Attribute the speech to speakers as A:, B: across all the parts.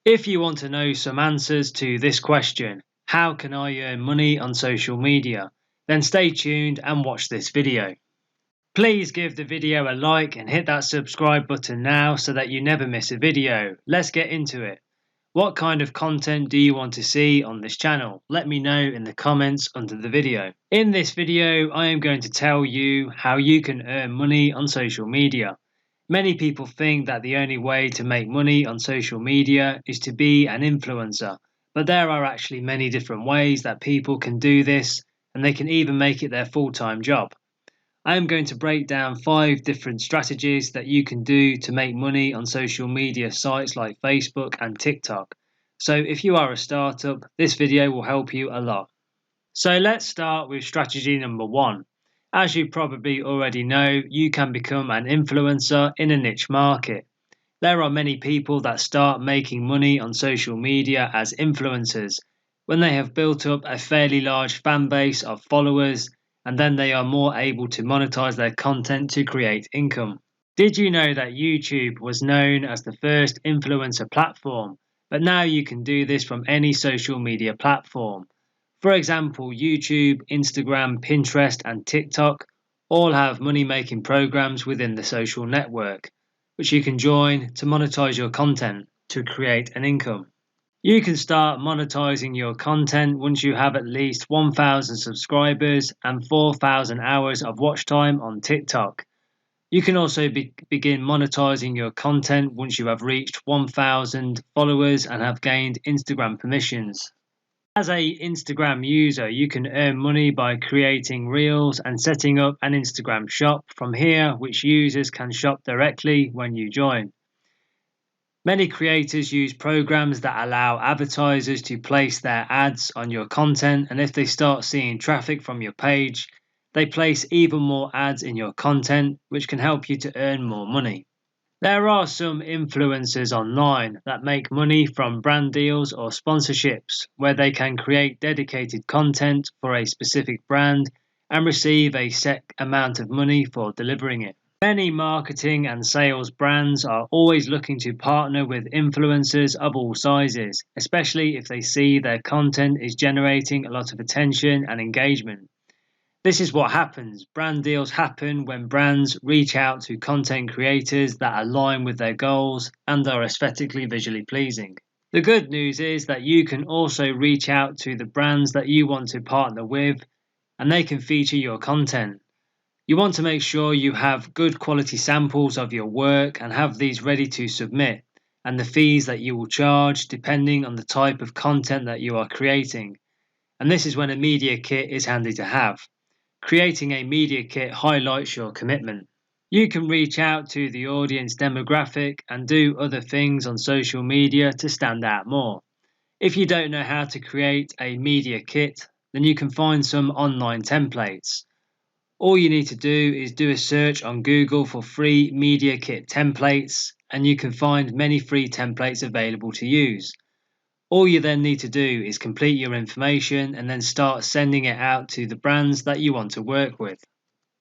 A: If you want to know some answers to this question, how can I earn money on social media? Then stay tuned and watch this video. Please give the video a like and hit that subscribe button now so that you never miss a video. Let's get into it. What kind of content do you want to see on this channel? Let me know in the comments under the video. In this video, I am going to tell you how you can earn money on social media. Many people think that the only way to make money on social media is to be an influencer, but there are actually many different ways that people can do this, and they can even make it their full-time job. I am going to break down 5 different strategies that you can do to make money on social media sites like Facebook and TikTok. So if you are a startup, this video will help you a lot. So let's start with strategy number 1. As you probably already know, you can become an influencer in a niche market. There are many people that start making money on social media as influencers when they have built up a fairly large fan base of followers, and then they are more able to monetize their content to create income. Did you know that YouTube was known as the first influencer platform, but now you can do this from any social media platform? For example, YouTube, Instagram, Pinterest, and TikTok all have money-making programs within the social network, which you can join to monetize your content to create an income. You can start monetizing your content once you have at least 1,000 subscribers and 4,000 hours of watch time on TikTok. You can also begin monetizing your content once you have reached 1,000 followers and have gained Instagram permissions. As an Instagram user, you can earn money by creating reels and setting up an Instagram shop from here, which users can shop directly when you join. Many creators use programs that allow advertisers to place their ads on your content, and if they start seeing traffic from your page, they place even more ads in your content, which can help you to earn more money. There are some influencers online that make money from brand deals or sponsorships, where they can create dedicated content for a specific brand and receive a set amount of money for delivering it. Many marketing and sales brands are always looking to partner with influencers of all sizes, especially if they see their content is generating a lot of attention and engagement. This is what happens. Brand deals happen when brands reach out to content creators that align with their goals and are aesthetically visually pleasing. The good news is that you can also reach out to the brands that you want to partner with, and they can feature your content. You want to make sure you have good quality samples of your work and have these ready to submit, and the fees that you will charge depending on the type of content that you are creating. And this is when a media kit is handy to have. Creating a media kit highlights your commitment. You can reach out to the audience demographic and do other things on social media to stand out more. If you don't know how to create a media kit, then you can find some online templates. All you need to do is do a search on Google for free media kit templates, and you can find many free templates available to use. All you then need to do is complete your information and then start sending it out to the brands that you want to work with.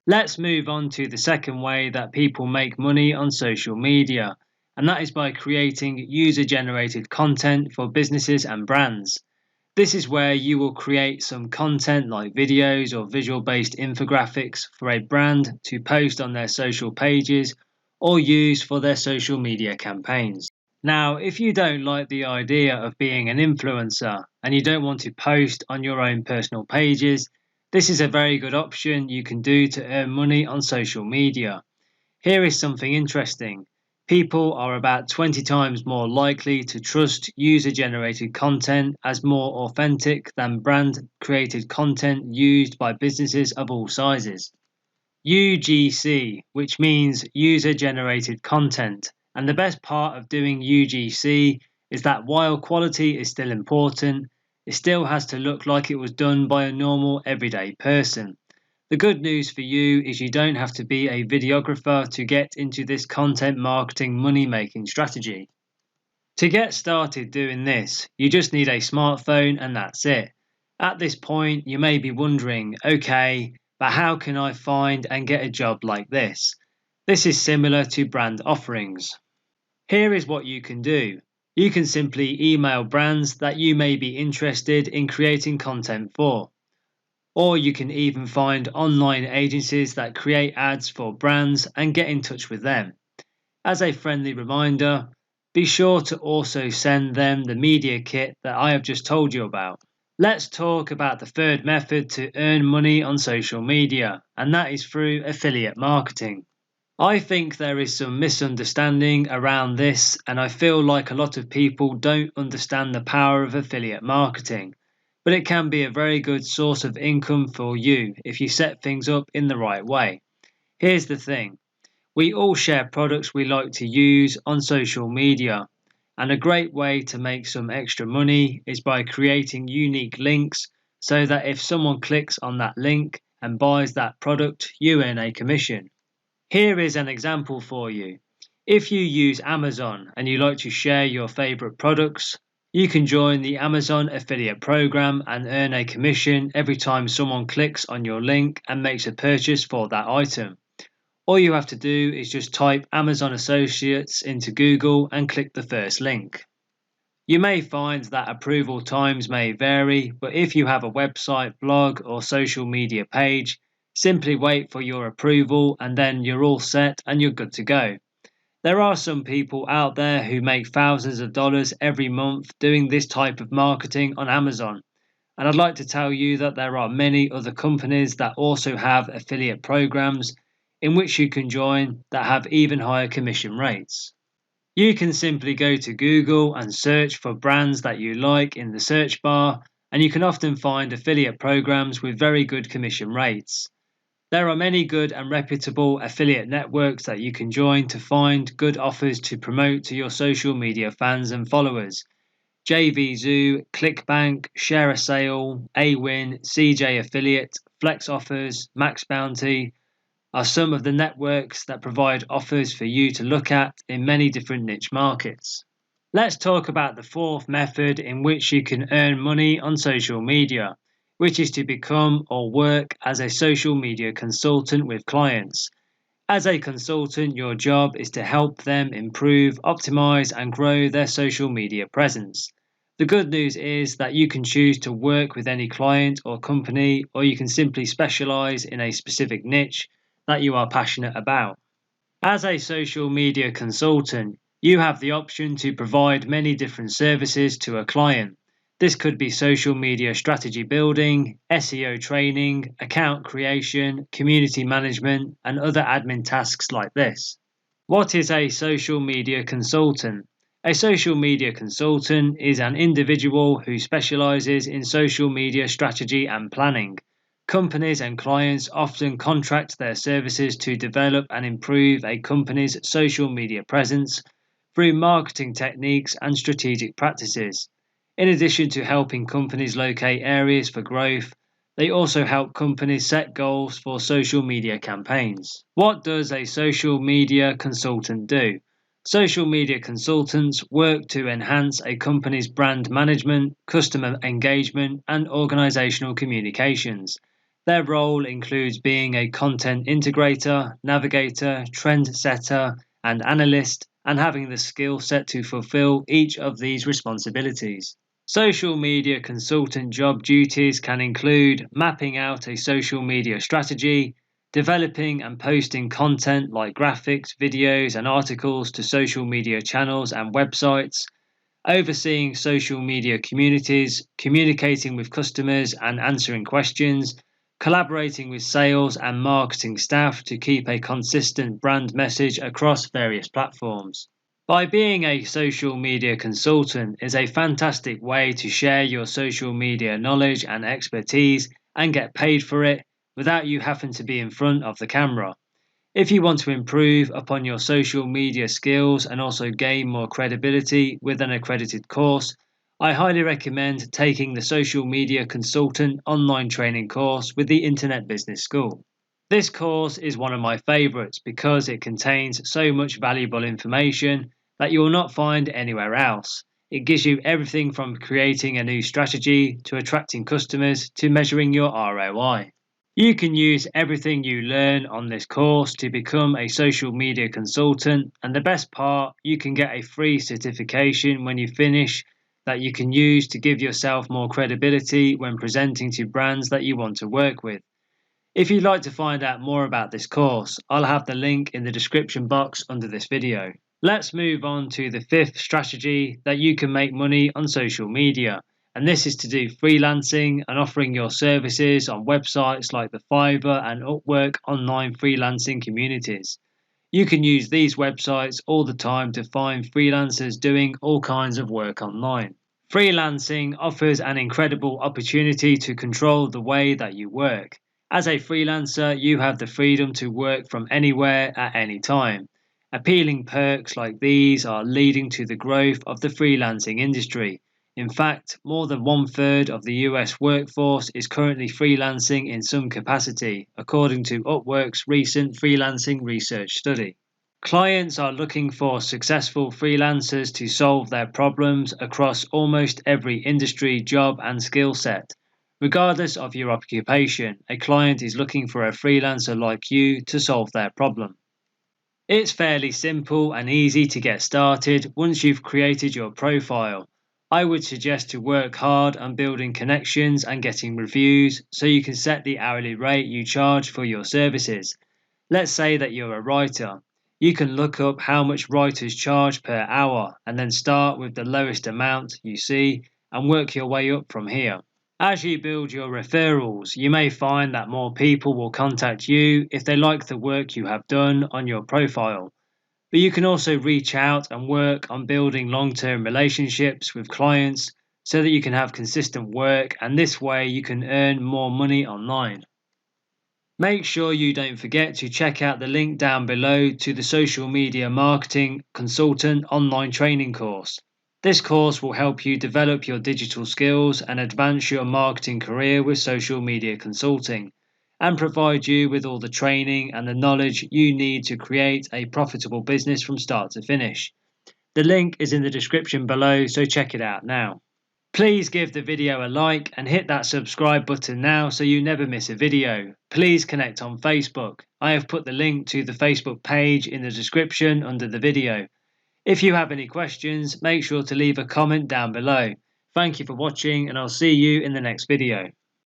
A: Let's move on to the second way that people make money on social media, and that is by creating user-generated content for businesses and brands. This is where you will create some content like videos or visual-based infographics for a brand to post on their social pages or use for their social media campaigns. Now, if you don't like the idea of being an influencer and you don't want to post on your own personal pages, this is a very good option you can do to earn money on social media. Here is something interesting. People are about 20 times more likely to trust user-generated content as more authentic than brand-created content used by businesses of all sizes. UGC, which means user-generated content. And the best part of doing UGC is that while quality is still important, it still has to look like it was done by a normal everyday person. The good news for you is you don't have to be a videographer to get into this content marketing money-making strategy. To get started doing this, you just need a smartphone and that's it. At this point, you may be wondering, okay, but how can I find and get a job like this? This is similar to brand offerings. Here is what you can do. You can simply email brands that you may be interested in creating content for. Or you can even find online agencies that create ads for brands and get in touch with them. As a friendly reminder, be sure to also send them the media kit that I have just told you about. Let's talk about the third method to earn money on social media, and that is through affiliate marketing. I think there is some misunderstanding around this, and I feel like a lot of people don't understand the power of affiliate marketing, but it can be a very good source of income for you if you set things up in the right way. Here's the thing. We all share products we like to use on social media, and a great way to make some extra money is by creating unique links so that if someone clicks on that link and buys that product, you earn a commission. Here is an example for you. If you use Amazon and you like to share your favorite products, you can join the Amazon affiliate program and earn a commission every time someone clicks on your link and makes a purchase for that item. All you have to do is just type Amazon Associates into Google and click the first link. You may find that approval times may vary, but if you have a website, blog, or social media page, simply wait for your approval and then you're all set and you're good to go. There are some people out there who make thousands of dollars every month doing this type of marketing on Amazon. And I'd like to tell you that there are many other companies that also have affiliate programs in which you can join that have even higher commission rates. You can simply go to Google and search for brands that you like in the search bar, and you can often find affiliate programs with very good commission rates. There are many good and reputable affiliate networks that you can join to find good offers to promote to your social media fans and followers. JVZoo, ClickBank, Share a Sale, Awin, CJ Affiliate, Flex Offers, Max Bounty are some of the networks that provide offers for you to look at in many different niche markets. Let's talk about the fourth method in which you can earn money on social media, which is to become or work as a social media consultant with clients. As a consultant, your job is to help them improve, optimize, and grow their social media presence. The good news is that you can choose to work with any client or company, or you can simply specialize in a specific niche that you are passionate about. As a social media consultant, you have the option to provide many different services to a client. This could be social media strategy building, SEO training, account creation, community management, and other admin tasks like this. What is a social media consultant? A social media consultant is an individual who specializes in social media strategy and planning. Companies and clients often contract their services to develop and improve a company's social media presence through marketing techniques and strategic practices. In addition to helping companies locate areas for growth, they also help companies set goals for social media campaigns. What does a social media consultant do? Social media consultants work to enhance a company's brand management, customer engagement, and organizational communications. Their role includes being a content integrator, navigator, trend setter, and analyst, and having the skill set to fulfill each of these responsibilities. Social media consultant job duties can include mapping out a social media strategy, developing and posting content like graphics, videos, and articles to social media channels and websites, overseeing social media communities, communicating with customers and answering questions, collaborating with sales and marketing staff to keep a consistent brand message across various platforms. By being a social media consultant is a fantastic way to share your social media knowledge and expertise and get paid for it without you having to be in front of the camera. If you want to improve upon your social media skills and also gain more credibility with an accredited course, I highly recommend taking the Social Media Consultant online training course with the Internet Business School. This course is one of my favourites because it contains so much valuable information that you will not find anywhere else. It gives you everything from creating a new strategy to attracting customers to measuring your ROI. You can use everything you learn on this course to become a social media consultant, and the best part, you can get a free certification when you finish that you can use to give yourself more credibility when presenting to brands that you want to work with. If you'd like to find out more about this course, I'll have the link in the description box under this video. Let's move on to the fifth strategy that you can make money on social media. And this is to do freelancing and offering your services on websites like the Fiverr and Upwork online freelancing communities. You can use these websites all the time to find freelancers doing all kinds of work online. Freelancing offers an incredible opportunity to control the way that you work. As a freelancer, you have the freedom to work from anywhere at any time. Appealing perks like these are leading to the growth of the freelancing industry. In fact, more than 1/3 of the US workforce is currently freelancing in some capacity, according to Upwork's recent freelancing research study. Clients are looking for successful freelancers to solve their problems across almost every industry, job, and skill set. Regardless of your occupation, a client is looking for a freelancer like you to solve their problem. It's fairly simple and easy to get started once you've created your profile. I would suggest to work hard on building connections and getting reviews so you can set the hourly rate you charge for your services. Let's say that you're a writer. You can look up how much writers charge per hour and then start with the lowest amount you see and work your way up from here. As you build your referrals, you may find that more people will contact you if they like the work you have done on your profile. But you can also reach out and work on building long-term relationships with clients so that you can have consistent work, and this way you can earn more money online. Make sure you don't forget to check out the link down below to the Social Media Marketing Consultant online training course. This course will help you develop your digital skills and advance your marketing career with social media consulting, and provide you with all the training and the knowledge you need to create a profitable business from start to finish. The link is in the description below, so check it out now. Please give the video a like and hit that subscribe button now so you never miss a video. Please connect on Facebook. I have put the link to the Facebook page in the description under the video. If you have any questions, make sure to leave a comment down below. Thank you for watching, and I'll see you in the next video.